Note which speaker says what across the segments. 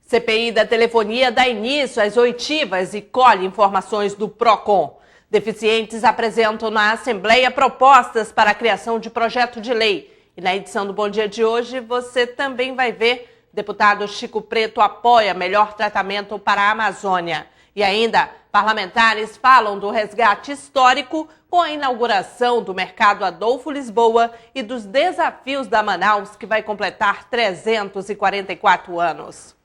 Speaker 1: CPI da telefonia dá início às oitivas e colhe informações do PROCON. Deficientes apresentam na Assembleia propostas para a criação de projeto de lei. E na edição do Bom Dia de hoje, você também vai ver: deputado Chico Preto apoia melhor tratamento para a Amazônia. E ainda, parlamentares falam do resgate histórico com a inauguração do Mercado Adolfo Lisboa e dos desafios da Manaus, que vai completar 344 anos.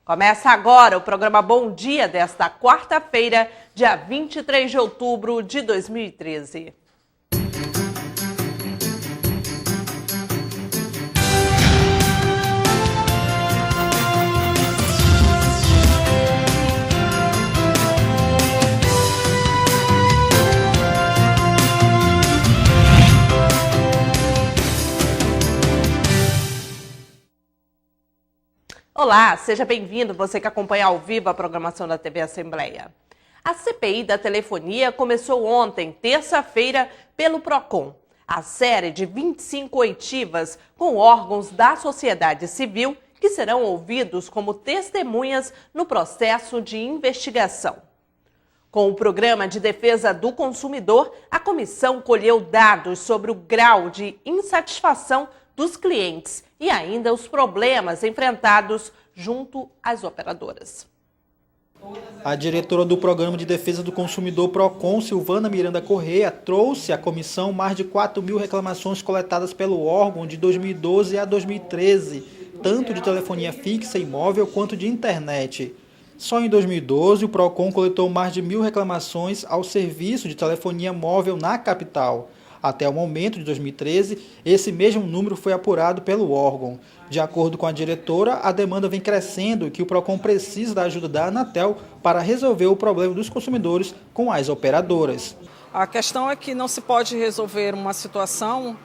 Speaker 1: Começa agora o programa Bom Dia desta quarta-feira, dia 23 de outubro de 2013. Olá, seja bem-vindo, você que acompanha ao vivo a programação da TV Assembleia. A CPI da telefonia começou ontem, terça-feira, pelo PROCON. A série de 25 oitivas com órgãos da sociedade civil que serão ouvidos como testemunhas no processo de investigação. Com o Programa de Defesa do Consumidor, a comissão colheu dados sobre o grau de insatisfação dos clientes e ainda os problemas enfrentados junto às operadoras.
Speaker 2: A diretora do Programa de Defesa do Consumidor PROCON, Silvana Miranda Correia, trouxe à comissão mais de 4.000 reclamações coletadas pelo órgão de 2012 a 2013, tanto de telefonia fixa e móvel quanto de internet. Só em 2012, o PROCON coletou mais de 1.000 reclamações ao serviço de telefonia móvel na capital. Até o momento de 2013, esse mesmo número foi apurado pelo órgão. De acordo com a diretora, a demanda vem crescendo e que o PROCON precisa da ajuda da Anatel para resolver o problema dos consumidores com as operadoras.
Speaker 3: A questão é que não se pode resolver uma situação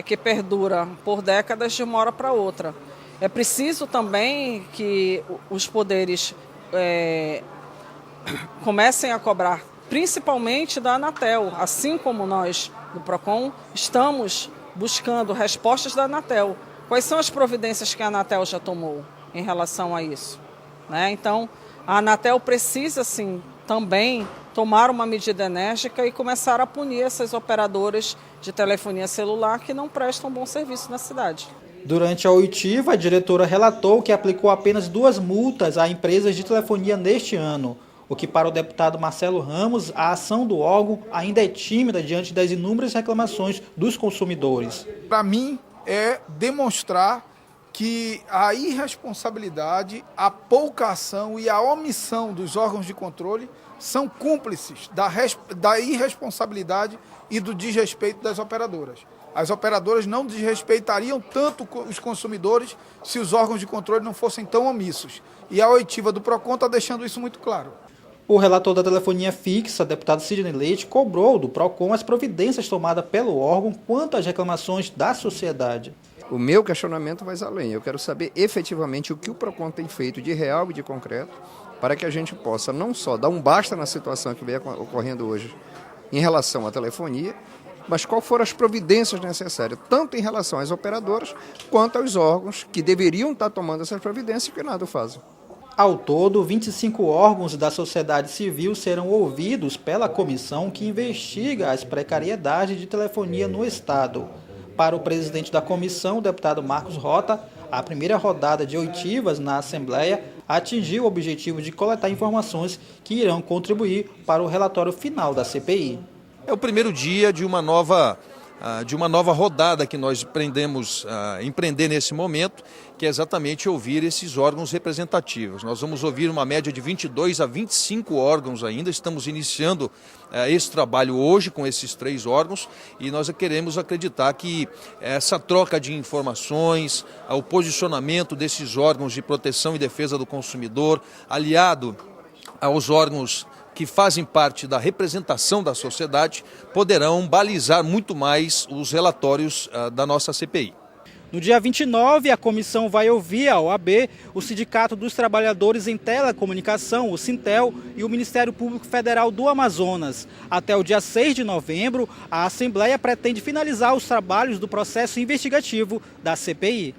Speaker 3: que perdura por décadas de uma hora para outra. É preciso também que os poderes comecem a cobrar, principalmente da Anatel, assim como nós do PROCON estamos buscando respostas da Anatel. Quais são as providências que a Anatel já tomou em relação a isso? Então, a Anatel precisa, sim, também tomar uma medida enérgica e começar a punir essas operadoras de telefonia celular que não prestam bom serviço na cidade.
Speaker 2: Durante a oitiva, a diretora relatou que aplicou apenas 2 multas a empresas de telefonia neste ano. O que, para o deputado Marcelo Ramos, a ação do órgão ainda é tímida diante das inúmeras reclamações dos consumidores.
Speaker 4: Para mim, é demonstrar que a irresponsabilidade, a pouca ação e a omissão dos órgãos de controle são cúmplices da irresponsabilidade e do desrespeito das operadoras. As operadoras não desrespeitariam tanto os consumidores se os órgãos de controle não fossem tão omissos. E a oitiva do PROCON está deixando isso muito claro.
Speaker 2: O relator da telefonia fixa, deputado Sidney Leite, cobrou do PROCON as providências tomadas pelo órgão quanto às reclamações da sociedade.
Speaker 5: O meu questionamento vai além. Eu quero saber efetivamente o que o PROCON tem feito de real e de concreto para que a gente possa não só dar um basta na situação que vem ocorrendo hoje em relação à telefonia, mas quais foram as providências necessárias, tanto em relação às operadoras quanto aos órgãos que deveriam estar tomando essas providências e que nada fazem.
Speaker 2: Ao todo, 25 órgãos da sociedade civil serão ouvidos pela comissão que investiga as precariedades de telefonia no Estado. Para o presidente da comissão, o deputado Marcos Rota, a primeira rodada de oitivas na Assembleia atingiu o objetivo de coletar informações que irão contribuir para o relatório final da CPI.
Speaker 6: É o primeiro dia de uma nova rodada que nós pretendemos empreender nesse momento, que é exatamente ouvir esses órgãos representativos. Nós vamos ouvir uma média de 22 a 25 órgãos ainda, estamos iniciando esse trabalho hoje com esses 3 órgãos e nós queremos acreditar que essa troca de informações, o posicionamento desses órgãos de proteção e defesa do consumidor, aliado aos órgãos que fazem parte da representação da sociedade, poderão balizar muito mais os relatórios da nossa CPI.
Speaker 2: No dia 29, a comissão vai ouvir a OAB, o Sindicato dos Trabalhadores em Telecomunicação, o Sintel, e o Ministério Público Federal do Amazonas. Até o dia 6 de novembro, a Assembleia pretende finalizar os trabalhos do processo investigativo da CPI.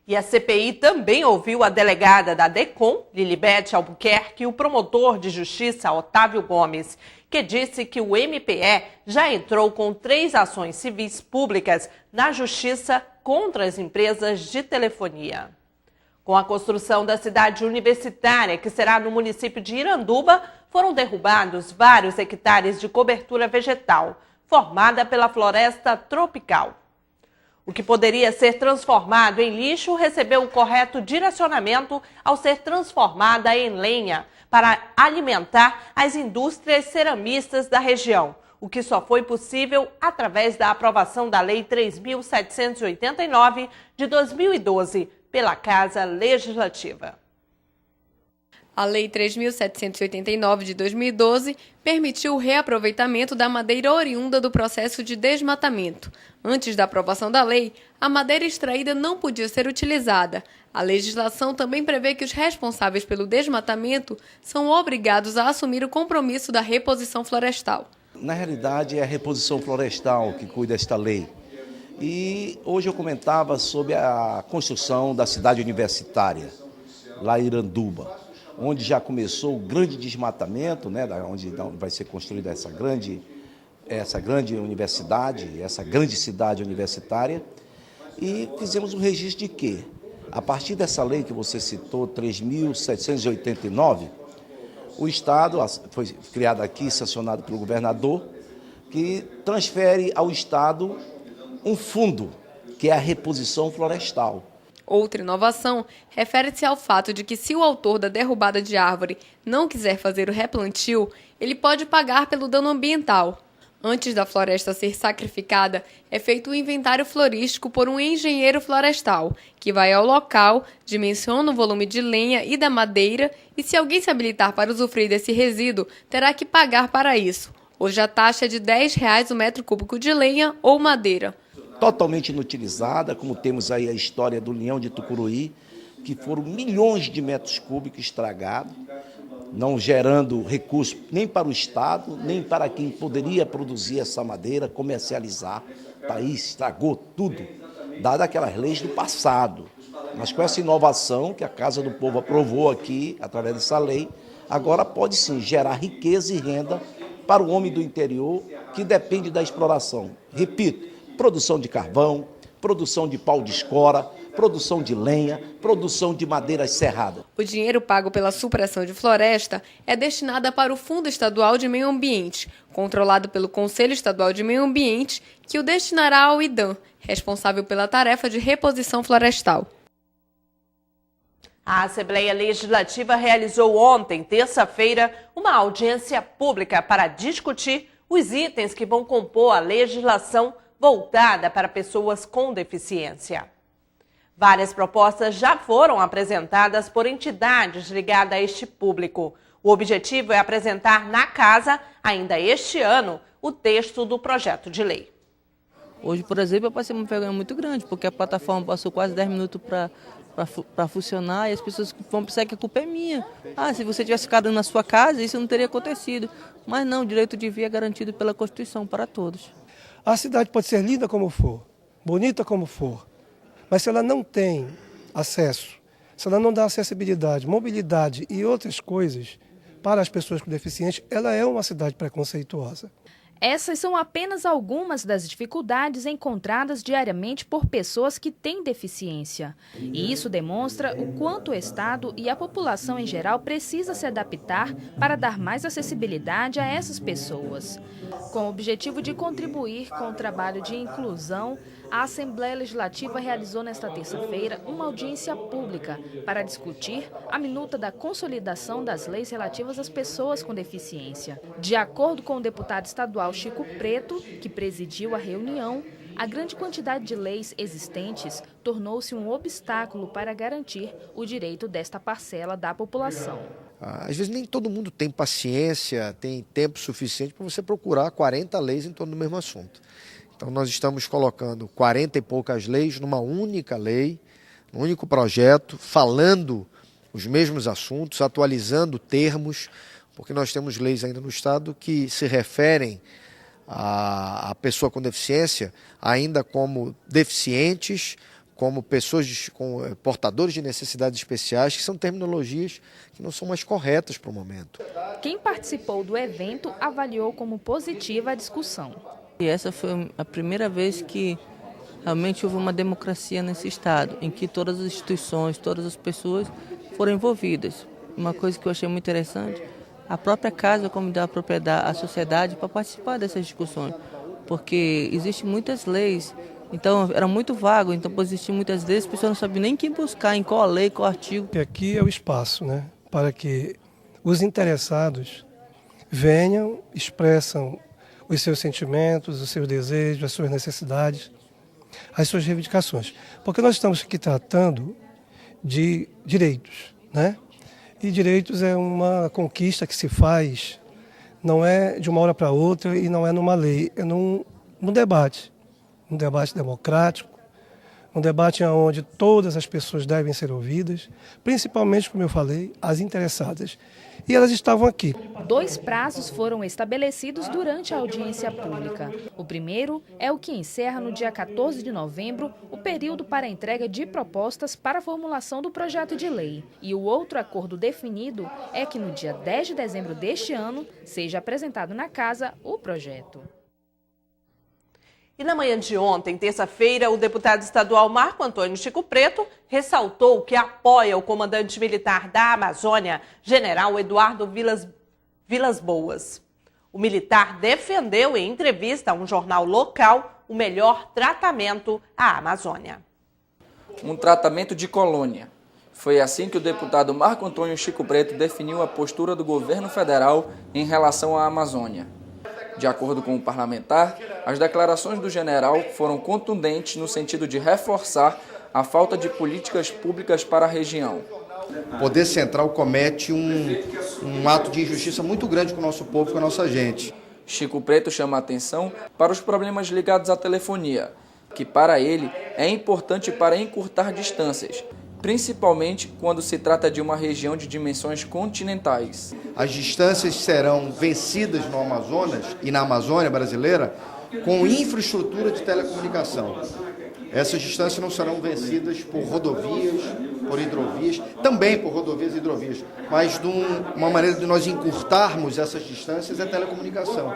Speaker 1: E a CPI também ouviu a delegada da DECOM, Lilibete Albuquerque, e o promotor de justiça, Otávio Gomes, que disse que o MPE já entrou com 3 ações civis públicas na justiça contra as empresas de telefonia. Com a construção da cidade universitária, que será no município de Iranduba, foram derrubados vários hectares de cobertura vegetal, formada pela floresta tropical. O que poderia ser transformado em lixo recebeu o correto direcionamento ao ser transformada em lenha para alimentar as indústrias ceramistas da região, o que só foi possível através da aprovação da Lei 3.789 de 2012 pela Casa Legislativa.
Speaker 7: A Lei 3.789 de 2012 permitiu o reaproveitamento da madeira oriunda do processo de desmatamento. Antes da aprovação da lei, a madeira extraída não podia ser utilizada. A legislação também prevê que os responsáveis pelo desmatamento são obrigados a assumir o compromisso da reposição florestal.
Speaker 8: Na realidade, é a reposição florestal que cuida desta lei. E hoje eu comentava sobre a construção da cidade universitária, lá em Iranduba, onde já começou o grande desmatamento, né, onde vai ser construída essa grande universidade, essa grande cidade universitária, e fizemos um registro de que, a partir dessa lei que você citou, 3.789, o Estado, foi criado aqui, sancionado pelo governador, que transfere ao Estado um fundo, que é a reposição florestal.
Speaker 7: Outra inovação refere-se ao fato de que, se o autor da derrubada de árvore não quiser fazer o replantio, ele pode pagar pelo dano ambiental. Antes da floresta ser sacrificada, é feito um inventário florístico por um engenheiro florestal, que vai ao local, dimensiona o volume de lenha e da madeira e, se alguém se habilitar para usufruir desse resíduo, terá que pagar para isso. Hoje a taxa é de R$10 o metro cúbico de lenha ou madeira.
Speaker 8: Totalmente inutilizada, como temos aí a história do União de Tucuruí, que foram milhões de metros cúbicos estragados, não gerando recurso nem para o Estado, nem para quem poderia produzir essa madeira, comercializar. O país estragou tudo, dado aquelas leis do passado. Mas com essa inovação que a Casa do Povo aprovou aqui, através dessa lei, agora pode sim gerar riqueza e renda para o homem do interior que depende da exploração. Repito, produção de carvão, produção de pau de escora, produção de lenha, produção de madeiras serradas.
Speaker 7: O dinheiro pago pela supressão de floresta é destinado para o Fundo Estadual de Meio Ambiente, controlado pelo Conselho Estadual de Meio Ambiente, que o destinará ao IDAM, responsável pela tarefa de reposição florestal.
Speaker 1: A Assembleia Legislativa realizou ontem, terça-feira, uma audiência pública para discutir os itens que vão compor a legislação voltada para pessoas com deficiência. Várias propostas já foram apresentadas por entidades ligadas a este público. O objetivo é apresentar na Casa, ainda este ano, o texto do projeto de lei.
Speaker 9: Hoje, por exemplo, eu passei uma vergonha muito grande, porque a plataforma passou quase 10 minutos para funcionar e as pessoas vão pensar que a culpa é minha. Se você tivesse ficado na sua casa, isso não teria acontecido. Mas não, o direito de vir é garantido pela Constituição para todos.
Speaker 10: A cidade pode ser linda como for, bonita como for, mas se ela não tem acesso, se ela não dá acessibilidade, mobilidade e outras coisas para as pessoas com deficiência, ela é uma cidade preconceituosa.
Speaker 11: Essas são apenas algumas das dificuldades encontradas diariamente por pessoas que têm deficiência. E isso demonstra o quanto o Estado e a população em geral precisa se adaptar para dar mais acessibilidade a essas pessoas. Com o objetivo de contribuir com o trabalho de inclusão, a Assembleia Legislativa realizou nesta terça-feira uma audiência pública para discutir a minuta da consolidação das leis relativas às pessoas com deficiência. De acordo com o deputado estadual Chico Preto, que presidiu a reunião, a grande quantidade de leis existentes tornou-se um obstáculo para garantir o direito desta parcela da população.
Speaker 5: Às vezes nem todo mundo tem paciência, tem tempo suficiente para você procurar 40 leis em torno do mesmo assunto. Então nós estamos colocando 40 e poucas leis numa única lei, num único projeto, falando os mesmos assuntos, atualizando termos, porque nós temos leis ainda no Estado que se referem à pessoa com deficiência ainda como deficientes, como pessoas com portadores de necessidades especiais, que são terminologias que não são mais corretas para o momento.
Speaker 11: Quem participou do evento avaliou como positiva a discussão.
Speaker 9: E essa foi a primeira vez que realmente houve uma democracia nesse Estado, em que todas as instituições, todas as pessoas foram envolvidas. Uma coisa que eu achei muito interessante, a própria casa convidou a propriedade, a sociedade para participar dessas discussões, porque existem muitas leis, então era muito vago, então por existir muitas leis, as pessoas não sabiam nem quem buscar, em qual lei, qual artigo.
Speaker 10: E aqui é o espaço, né, para que os interessados venham, expressam os seus sentimentos, os seus desejos, as suas necessidades, as suas reivindicações. Porque nós estamos aqui tratando de direitos, né? E direitos é uma conquista que se faz, não é de uma hora para outra e não é numa lei, é num debate democrático, um debate onde todas as pessoas devem ser ouvidas, principalmente, como eu falei, as interessadas. E elas estavam aqui.
Speaker 11: 2 prazos foram estabelecidos durante a audiência pública. O primeiro é o que encerra no dia 14 de novembro o período para a entrega de propostas para a formulação do projeto de lei. E o outro acordo definido é que no dia 10 de dezembro deste ano seja apresentado na Casa o projeto.
Speaker 1: E na manhã de ontem, terça-feira, o deputado estadual Marco Antônio Chico Preto ressaltou que apoia o comandante militar da Amazônia, general Eduardo Vilas Boas. O militar defendeu em entrevista a um jornal local o melhor tratamento à Amazônia.
Speaker 12: Um tratamento de colônia. Foi assim que o deputado Marco Antônio Chico Preto definiu a postura do governo federal em relação à Amazônia. De acordo com o parlamentar, as declarações do general foram contundentes no sentido de reforçar a falta de políticas públicas para a região.
Speaker 5: O Poder Central comete um ato de injustiça muito grande com o nosso povo, com a nossa gente.
Speaker 12: Chico Preto chama a atenção para os problemas ligados à telefonia, que para ele é importante para encurtar distâncias, principalmente quando se trata de uma região de dimensões continentais.
Speaker 5: As distâncias serão vencidas no Amazonas e na Amazônia brasileira com infraestrutura de telecomunicação. Essas distâncias não serão vencidas por rodovias, por hidrovias, também por rodovias e hidrovias, mas uma maneira de nós encurtarmos essas distâncias é telecomunicação.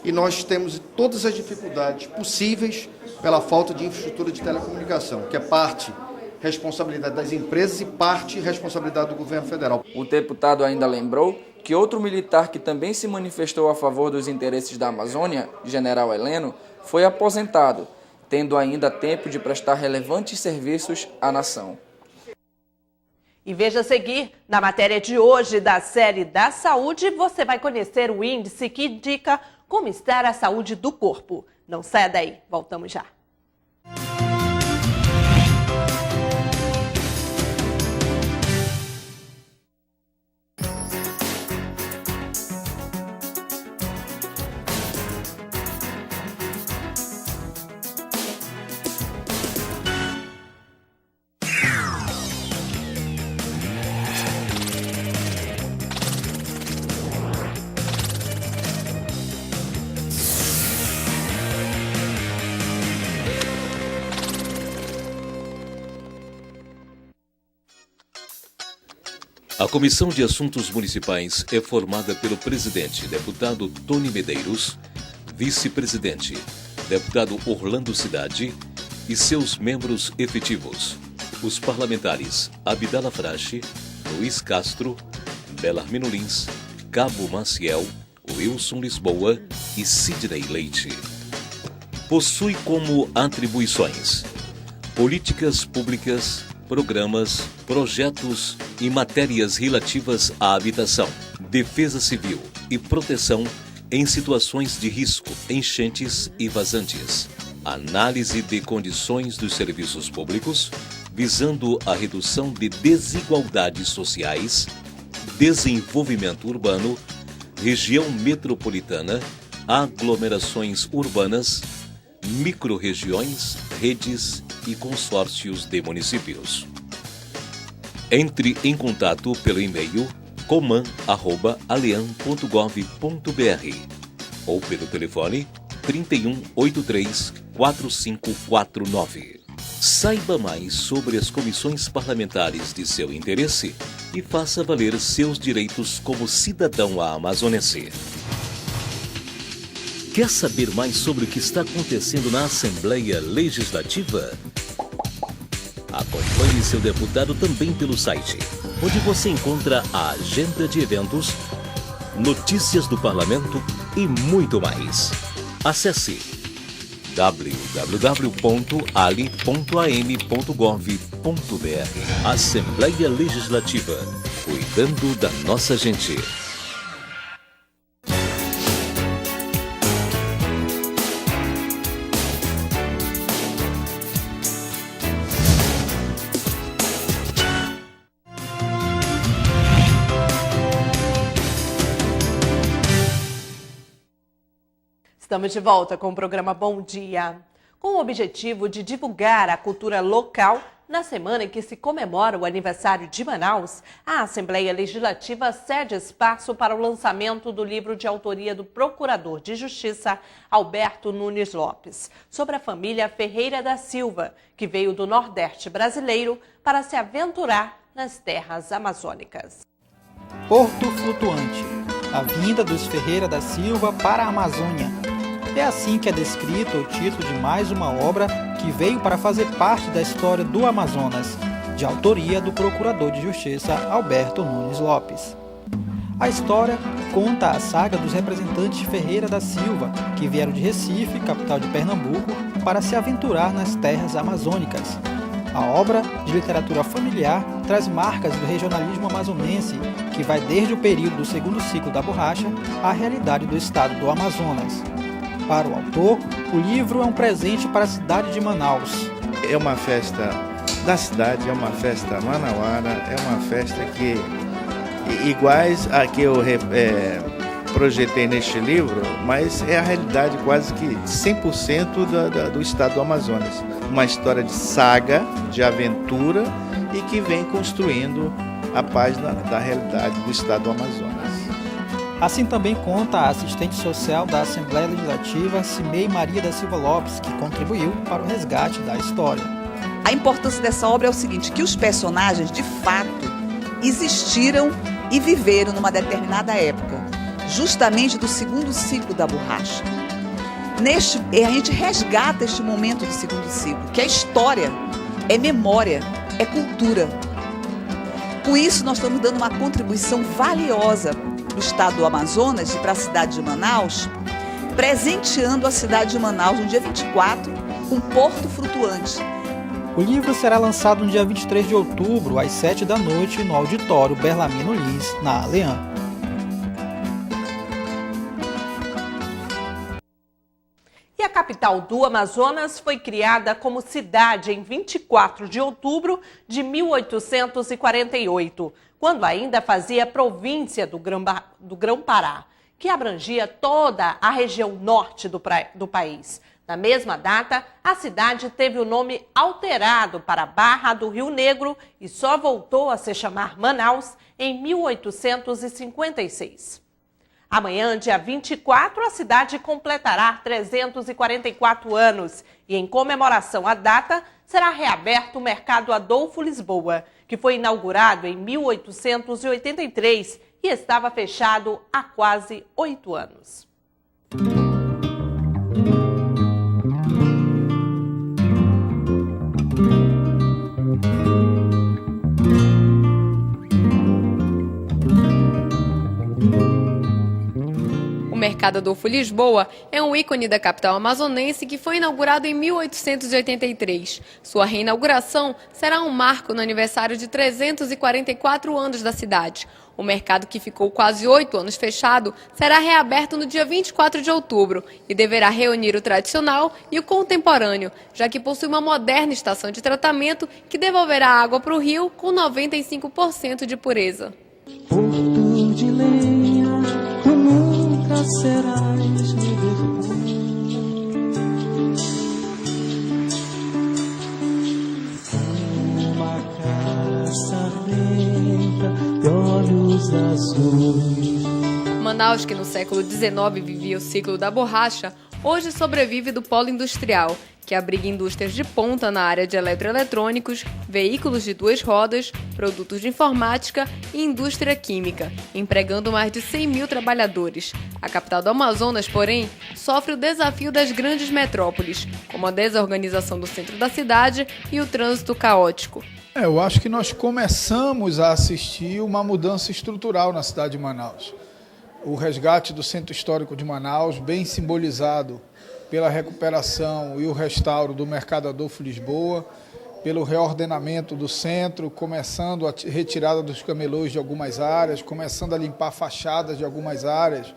Speaker 5: E nós temos todas as dificuldades possíveis pela falta de infraestrutura de telecomunicação, que é parte responsabilidade das empresas e parte responsabilidade do governo federal.
Speaker 12: O deputado ainda lembrou que outro militar que também se manifestou a favor dos interesses da Amazônia, general Heleno, foi aposentado, tendo ainda tempo de prestar relevantes serviços à nação.
Speaker 1: E veja a seguir, na matéria de hoje da série da saúde, você vai conhecer o índice que indica como está a saúde do corpo. Não saia daí, voltamos já.
Speaker 13: A Comissão de Assuntos Municipais é formada pelo presidente, deputado Tony Medeiros, vice-presidente, deputado Orlando Cidade e seus membros efetivos. Os parlamentares Abdala Frache, Luiz Castro, Belarmino Lins, Cabo Maciel, Wilson Lisboa e Sidney Leite. Possui como atribuições políticas públicas, programas, projetos e matérias relativas à habitação, defesa civil e proteção em situações de risco, enchentes e vazantes. Análise de condições dos serviços públicos, visando a redução de desigualdades sociais, desenvolvimento urbano, região metropolitana, aglomerações urbanas, microrregiões, redes e consórcios de municípios. Entre em contato pelo e-mail coman@alean.gov.br ou pelo telefone 3183 4549. Saiba mais sobre as comissões parlamentares de seu interesse e faça valer seus direitos como cidadão amazonense. Quer saber mais sobre o que está acontecendo na Assembleia Legislativa? Acompanhe seu deputado também pelo site, onde você encontra a agenda de eventos, notícias do parlamento e muito mais. Acesse www.ali.am.gov.br. Assembleia Legislativa, cuidando da nossa gente.
Speaker 1: Estamos de volta com o programa Bom Dia. Com o objetivo de divulgar a cultura local, na semana em que se comemora o aniversário de Manaus, a Assembleia Legislativa cede espaço para o lançamento do livro de autoria do Procurador de Justiça, Alberto Nunes Lopes, sobre a família Ferreira da Silva, que veio do Nordeste brasileiro para se aventurar nas terras amazônicas.
Speaker 2: Porto Flutuante, a vinda dos Ferreira da Silva para a Amazônia. É assim que é descrito o título de mais uma obra que veio para fazer parte da história do Amazonas, de autoria do Procurador de Justiça Alberto Nunes Lopes. A história conta a saga dos representantes de Ferreira da Silva, que vieram de Recife, capital de Pernambuco, para se aventurar nas terras amazônicas. A obra, de literatura familiar, traz marcas do regionalismo amazonense, que vai desde o período do segundo ciclo da borracha à realidade do estado do Amazonas. Para o autor, o livro é um presente para a cidade de Manaus.
Speaker 14: É uma festa da cidade, é uma festa manauara, é uma festa que, iguais a que eu projetei neste livro, mas é a realidade quase que 100% do estado do Amazonas. Uma história de saga, de aventura e que vem construindo a página da realidade do estado do Amazonas.
Speaker 2: Assim também conta a assistente social da Assembleia Legislativa, Cimei Maria da Silva Lopes, que contribuiu para o resgate da história.
Speaker 15: A importância dessa obra é o seguinte, que os personagens, de fato, existiram e viveram numa determinada época, justamente do segundo ciclo da borracha. A gente resgata este momento do segundo ciclo, que é história, é memória, é cultura. Com isso, nós estamos dando uma contribuição valiosa para o estado do Amazonas e para a cidade de Manaus, presenteando a cidade de Manaus no dia 24 com Porto Flutuante.
Speaker 2: O livro será lançado no dia 23 de outubro, às 7 da noite, no auditório Berlamino Lins, na Aleã.
Speaker 1: E a capital do Amazonas foi criada como cidade em 24 de outubro de 1848, quando ainda fazia província do Grão-Pará, que abrangia toda a região norte do país. Na mesma data, a cidade teve o nome alterado para Barra do Rio Negro e só voltou a se chamar Manaus em 1856. Amanhã, dia 24, a cidade completará 344 anos e, em comemoração à data, será reaberto o Mercado Adolfo Lisboa, que foi inaugurado em 1883 e estava fechado há quase 8 anos.
Speaker 7: O Mercado Adolfo Lisboa é um ícone da capital amazonense que foi inaugurado em 1883. Sua reinauguração será um marco no aniversário de 344 anos da cidade. O mercado, que ficou quase 8 anos fechado, será reaberto no dia 24 de outubro e deverá reunir o tradicional e o contemporâneo, já que possui uma moderna estação de tratamento que devolverá água para o rio com 95% de pureza.
Speaker 16: Porto de lenha, tu nunca serás Liverpool. Uma cara sarrenta de olhos azuis.
Speaker 7: Manaus, que no século XIX vivia o ciclo da borracha, hoje sobrevive do polo industrial, que abriga indústrias de ponta na área de eletroeletrônicos, veículos de 2 rodas, produtos de informática e indústria química, empregando mais de 100 mil trabalhadores. A capital do Amazonas, porém, sofre o desafio das grandes metrópoles, como a desorganização do centro da cidade e o trânsito caótico.
Speaker 4: Eu acho que nós começamos a assistir uma mudança estrutural na cidade de Manaus. O resgate do centro histórico de Manaus, bem simbolizado pela recuperação e o restauro do Mercado Adolfo Lisboa, pelo reordenamento do centro, começando a retirada dos camelôs de algumas áreas, começando a limpar fachadas de algumas áreas,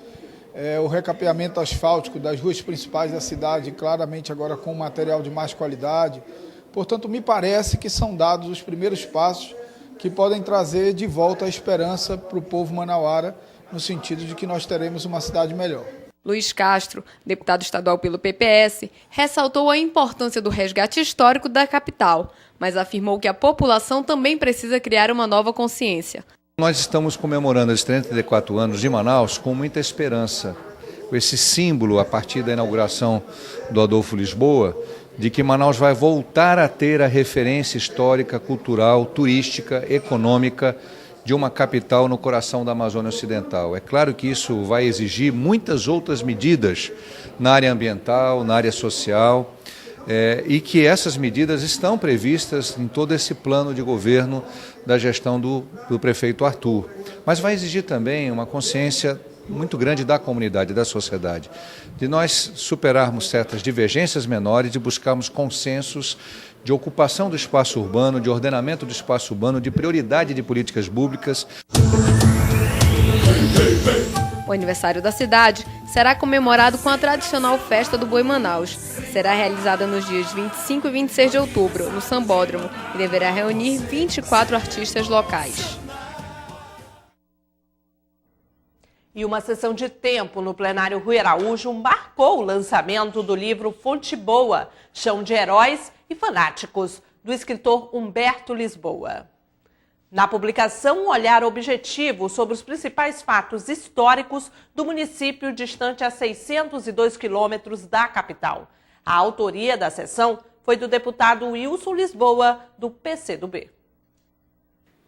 Speaker 4: o recapeamento asfáltico das ruas principais da cidade, claramente agora com material de mais qualidade. Portanto, me parece que são dados os primeiros passos que podem trazer de volta a esperança para o povo manauara, no sentido de que nós teremos uma cidade melhor.
Speaker 7: Luiz Castro, deputado estadual pelo PPS, ressaltou a importância do resgate histórico da capital, mas afirmou que a população também precisa criar uma nova consciência.
Speaker 6: Nós estamos comemorando os 34 anos de Manaus com muita esperança, com esse símbolo a partir da inauguração do Adolfo Lisboa, de que Manaus vai voltar a ter a referência histórica, cultural, turística, econômica de uma capital no coração da Amazônia Ocidental. É claro que isso vai exigir muitas outras medidas na área ambiental, na área social, e que essas medidas estão previstas em todo esse plano de governo da gestão do prefeito Arthur. Mas vai exigir também uma consciência muito grande da comunidade, da sociedade, de nós superarmos certas divergências menores e buscarmos consensos de ocupação do espaço urbano, de ordenamento do espaço urbano, de prioridade de políticas públicas.
Speaker 7: O aniversário da cidade será comemorado com a tradicional festa do Boi Manaus. Será realizada nos dias 25 e 26 de outubro, no Sambódromo, e deverá reunir 24 artistas locais.
Speaker 1: E uma sessão de tempo no plenário Rui Araújo marcou o lançamento do livro Fonte Boa, Chão de Heróis e Fanáticos, do escritor Humberto Lisboa. Na publicação, um olhar objetivo sobre os principais fatos históricos do município distante a 602 quilômetros da capital. A autoria da sessão foi do deputado Wilson Lisboa, do PCdoB.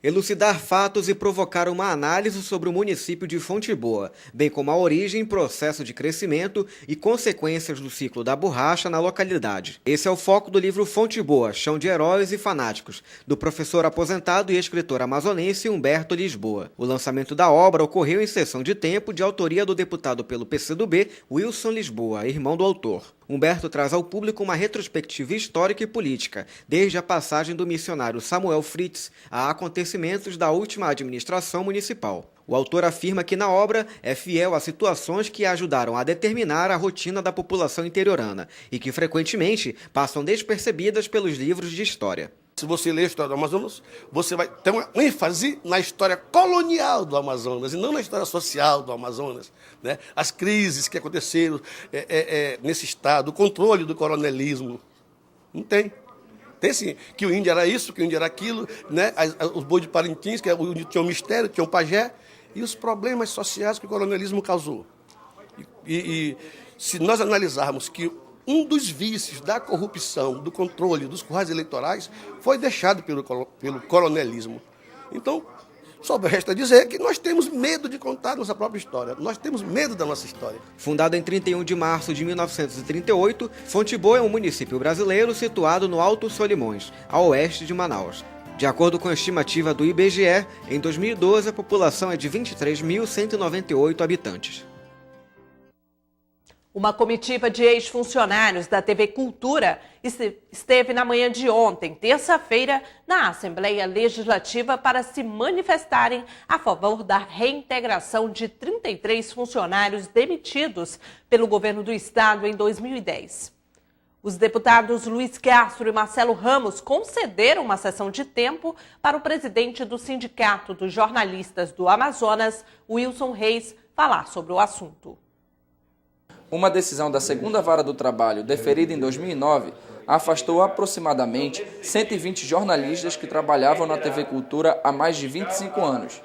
Speaker 17: Elucidar fatos e provocar uma análise sobre o município de Fonte Boa, bem como a origem, processo de crescimento e consequências do ciclo da borracha na localidade. Esse é o foco do livro Fonte Boa, Chão de Heróis e Fanáticos, do professor aposentado e escritor amazonense Humberto Lisboa. O lançamento da obra ocorreu em sessão de tempo de autoria do deputado pelo PCdoB, Wilson Lisboa, irmão do autor. Humberto traz ao público uma retrospectiva histórica e política, desde a passagem do missionário Samuel Fritz a acontecimentos da última administração municipal. O autor afirma que na obra é fiel a situações que ajudaram a determinar a rotina da população interiorana e que frequentemente passam despercebidas pelos livros de história.
Speaker 18: Se você ler a história do Amazonas, você vai ter uma ênfase na história colonial do Amazonas e não na história social do Amazonas, né? As crises que aconteceram nesse estado, o controle do coronelismo. Não tem. Tem sim, que o índio era isso, que o índio era aquilo, né? Os bois de Parintins, que o índio tinha um mistério, tinha um pajé, e os problemas sociais que o coronelismo causou. E se nós analisarmos que um dos vícios da corrupção, do controle dos currais eleitorais, foi deixado pelo coronelismo. Então, só resta dizer que nós temos medo de contar nossa própria história. Nós temos medo da nossa história.
Speaker 17: Fundado em 31 de março de 1938, Fonte Boa é um município brasileiro situado no Alto Solimões, a oeste de Manaus. De acordo com a estimativa do IBGE, em 2012 a população é de 23.198 habitantes.
Speaker 1: Uma comitiva de ex-funcionários da TV Cultura esteve na manhã de ontem, terça-feira, na Assembleia Legislativa para se manifestarem a favor da reintegração de 33 funcionários demitidos pelo governo do estado em 2010. Os deputados Luiz Castro e Marcelo Ramos concederam uma sessão de tempo para o presidente do Sindicato dos Jornalistas do Amazonas, Wilson Reis, falar sobre o assunto.
Speaker 12: Uma decisão da Segunda Vara do Trabalho, deferida em 2009, afastou aproximadamente 120 jornalistas que trabalhavam na TV Cultura há mais de 25 anos.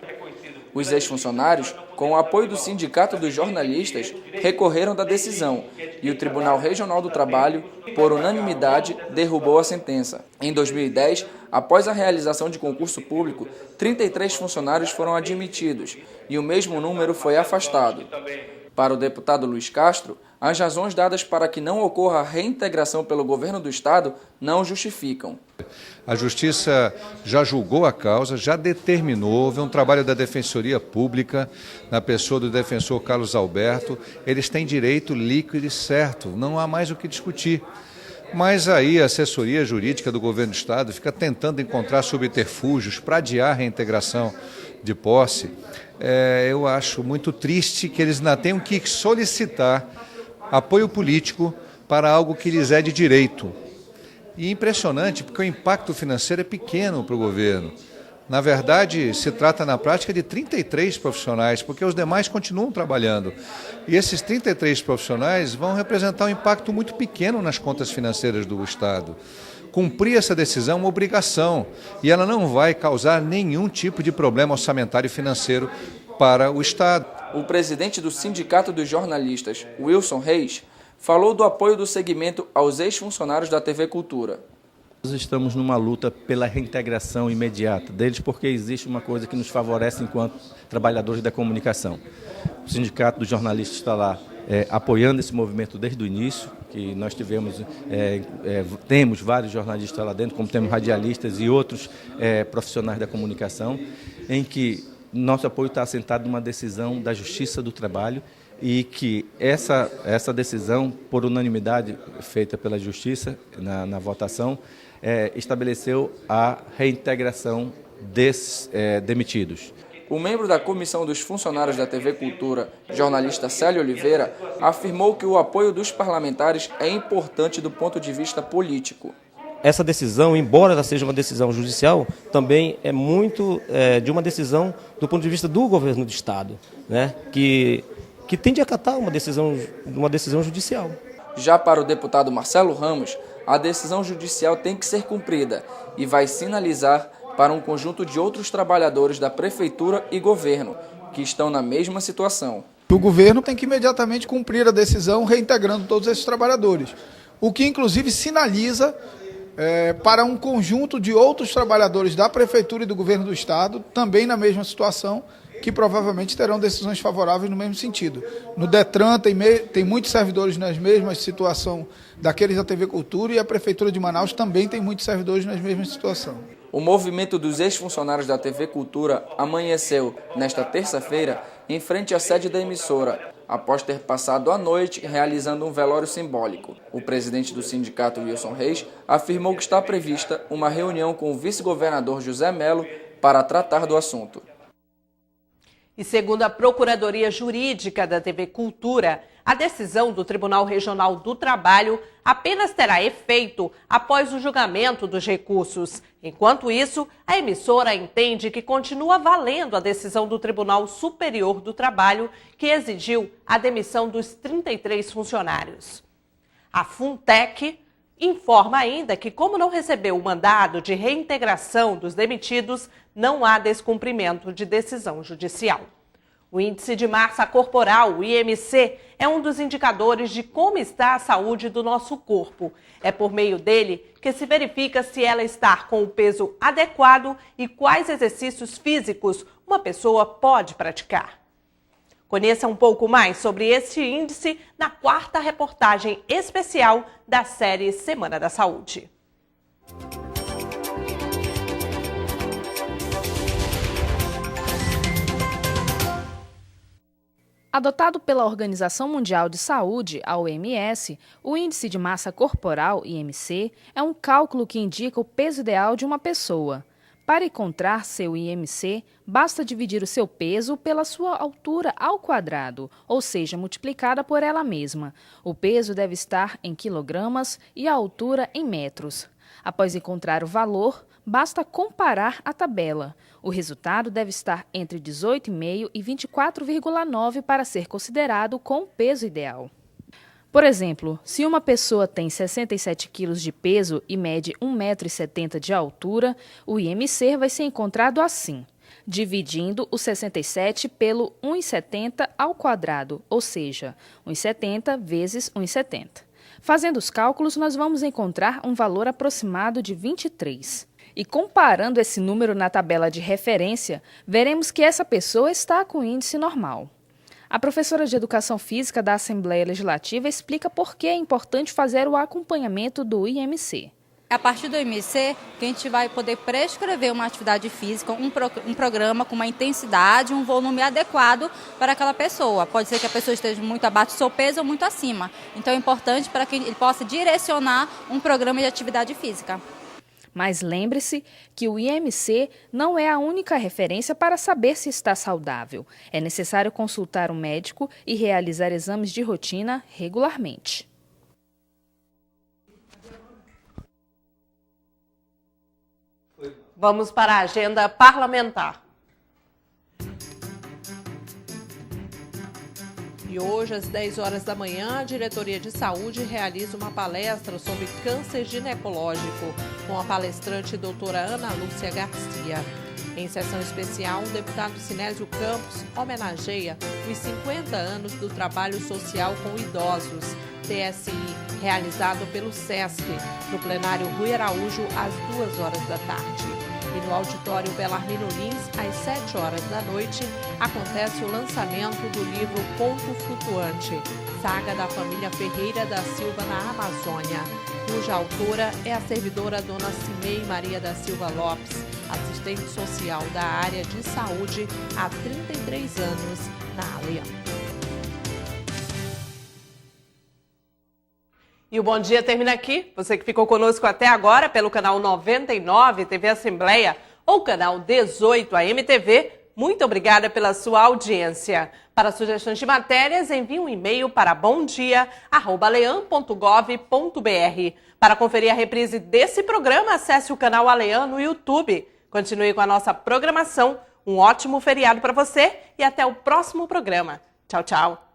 Speaker 12: Os ex-funcionários, com o apoio do Sindicato dos Jornalistas, recorreram da decisão e o Tribunal Regional do Trabalho, por unanimidade, derrubou a sentença. Em 2010, após a realização de concurso público, 33 funcionários foram admitidos e o mesmo número foi afastado. Para o deputado Luiz Castro, as razões dadas para que não ocorra a reintegração pelo governo do Estado não justificam.
Speaker 6: A Justiça já julgou a causa, já determinou, houve um trabalho da Defensoria Pública, na pessoa do defensor Carlos Alberto, eles têm direito líquido e certo, não há mais o que discutir. Mas aí a assessoria jurídica do governo do Estado fica tentando encontrar subterfúgios para adiar a reintegração de posse. Eu acho muito triste que eles ainda tenham que solicitar apoio político para algo que lhes é de direito. E impressionante, porque o impacto financeiro é pequeno para o governo. Na verdade, se trata na prática de 33 profissionais, porque os demais continuam trabalhando. E esses 33 profissionais vão representar um impacto muito pequeno nas contas financeiras do Estado. Cumprir essa decisão é uma obrigação e ela não vai causar nenhum tipo de problema orçamentário e financeiro para o Estado.
Speaker 12: O presidente do Sindicato dos Jornalistas, Wilson Reis, falou do apoio do segmento aos ex-funcionários da TV Cultura.
Speaker 19: Nós estamos numa luta pela reintegração imediata deles, porque existe uma coisa que nos favorece enquanto trabalhadores da comunicação. O Sindicato dos Jornalistas está lá apoiando esse movimento desde o início, que nós temos vários jornalistas lá dentro, como temos radialistas e outros profissionais da comunicação, em que nosso apoio está assentado numa decisão da Justiça do Trabalho e que essa decisão, por unanimidade feita pela Justiça na votação, estabeleceu a reintegração desses demitidos.
Speaker 12: O membro da Comissão dos Funcionários da TV Cultura, jornalista Célio Oliveira, afirmou que o apoio dos parlamentares é importante do ponto de vista político.
Speaker 20: Essa decisão, embora ela seja uma decisão judicial, também é muito de uma decisão do ponto de vista do governo do Estado, né? que tem de acatar uma decisão judicial.
Speaker 12: Já para o deputado Marcelo Ramos, a decisão judicial tem que ser cumprida e vai sinalizar para um conjunto de outros trabalhadores da Prefeitura e Governo, que estão na mesma situação.
Speaker 4: O governo tem que imediatamente cumprir a decisão reintegrando todos esses trabalhadores, o que inclusive sinaliza para um conjunto de outros trabalhadores da Prefeitura e do Governo do Estado, também na mesma situação, que provavelmente terão decisões favoráveis no mesmo sentido. No Detran tem muitos servidores nas mesmas situações daqueles da TV Cultura e a Prefeitura de Manaus também tem muitos servidores nas mesmas situações.
Speaker 12: O movimento dos ex-funcionários da TV Cultura amanheceu, nesta terça-feira, em frente à sede da emissora, após ter passado a noite realizando um velório simbólico. O presidente do sindicato, Wilson Reis, afirmou que está prevista uma reunião com o vice-governador José Melo para tratar do assunto.
Speaker 1: E segundo a Procuradoria Jurídica da TV Cultura, a decisão do Tribunal Regional do Trabalho apenas terá efeito após o julgamento dos recursos. Enquanto isso, a emissora entende que continua valendo a decisão do Tribunal Superior do Trabalho, que exigiu a demissão dos 33 funcionários. A Funtec informa ainda que, como não recebeu o mandado de reintegração dos demitidos, não há descumprimento de decisão judicial. O Índice de Massa Corporal, o IMC, é um dos indicadores de como está a saúde do nosso corpo. É por meio dele que se verifica se ela está com o peso adequado e quais exercícios físicos uma pessoa pode praticar. Conheça um pouco mais sobre este índice na 4ª reportagem especial da série Semana da Saúde.
Speaker 11: Adotado pela Organização Mundial de Saúde, a OMS, o Índice de Massa Corporal, IMC, é um cálculo que indica o peso ideal de uma pessoa. Para encontrar seu IMC, basta dividir o seu peso pela sua altura ao quadrado, ou seja, multiplicada por ela mesma. O peso deve estar em quilogramas e a altura em metros. Após encontrar o valor, basta comparar a tabela. O resultado deve estar entre 18,5 e 24,9 para ser considerado com o peso ideal. Por exemplo, se uma pessoa tem 67 quilos de peso e mede 1,70 m de altura, o IMC vai ser encontrado assim. dividindo o 67 pelo 1,70 ao quadrado, ou seja, 1,70 vezes 1,70. Fazendo os cálculos, nós vamos encontrar um valor aproximado de 23. E comparando esse número na tabela de referência, veremos que essa pessoa está com índice normal. A professora de Educação Física da Assembleia Legislativa explica por que é importante fazer o acompanhamento do IMC.
Speaker 21: A partir do IMC, que a gente vai poder prescrever uma atividade física, um programa com uma intensidade, um volume adequado para aquela pessoa. Pode ser que a pessoa esteja muito abaixo do seu peso ou muito acima. Então é importante para que ele possa direcionar um programa de atividade física.
Speaker 11: Mas lembre-se que o IMC não é a única referência para saber se está saudável. É necessário consultar um médico e realizar exames de rotina regularmente.
Speaker 1: Vamos para a agenda parlamentar. E hoje, às 10 horas da manhã, a Diretoria de Saúde realiza uma palestra sobre câncer ginecológico com a palestrante doutora Ana Lúcia Garcia. Em sessão especial, o deputado Sinésio Campos homenageia os 50 anos do trabalho social com idosos, TSI, realizado pelo SESC, no plenário Rui Araújo, às 2 horas da tarde. E no auditório Belarmino Lins, às 7 horas da noite, acontece o lançamento do livro Ponto Flutuante, saga da família Ferreira da Silva na Amazônia, cuja autora é a servidora dona Cimei Maria da Silva Lopes, assistente social da área de saúde há 33 anos na Aleã. E o Bom Dia termina aqui. Você que ficou conosco até agora pelo canal 99 TV Assembleia ou canal 18 AMTV, muito obrigada pela sua audiência. Para sugestões de matérias, envie um e-mail para bomdia@alean.gov.br. Para conferir a reprise desse programa, acesse o canal Alean no YouTube. Continue com a nossa programação. Um ótimo feriado para você e até o próximo programa. Tchau, tchau.